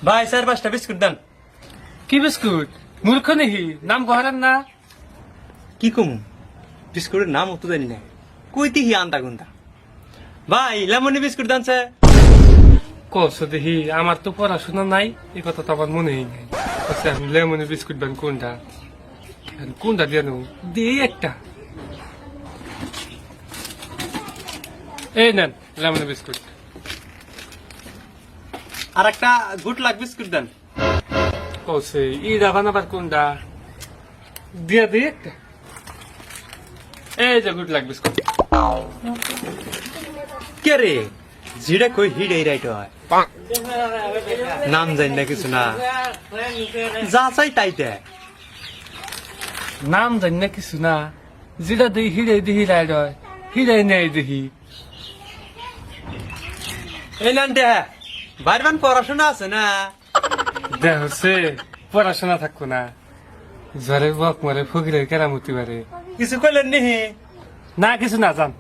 ভাই 4-5টা বিস্কুট দেন। কি বিস্কুট মূর্খ নেহি নাম কহারেন না। কি কম বিস্কুটের নাম অত জানি না, কইতে হি আন্তা গুন্তা। ভাই লেমনি বিস্কুট দেন স্যার। কস দেখি আমার তো পড়াশোনা নাই, এই কথা তো আমার মনেই নাই। আচ্ছা আমি লেমনি বিস্কুট বান কোনটা কোনটা দিয়ে নেব, দিয়ে একটা। এই নেন লেমনি বিস্কুট। আর একটা গুড লাক বিস্কুট দেন। কসে ই দাবান আবার কোনটা দিয়ে দিয়ে একটা। এই যে গুড লাক বিস্কুট। কে রে জিডা কই হিডে রাইট হয়, নাম জানি না কিছু না, যা চাই তাই দেয়। নাম জানি না কিছু না, যেটা দেখি হিড়াই দেখি রাইড হয়, হিড়াই নেই দেখি। এই নান দে বাইরবান পড়াশোনা আছে না। দেখ হচ্ছে পড়াশোনা থাকবো না, জ্বরে বক মারে ফকিরের কেরামতি মারে। কিছু কইলেন নিহি? না কিছু না জান।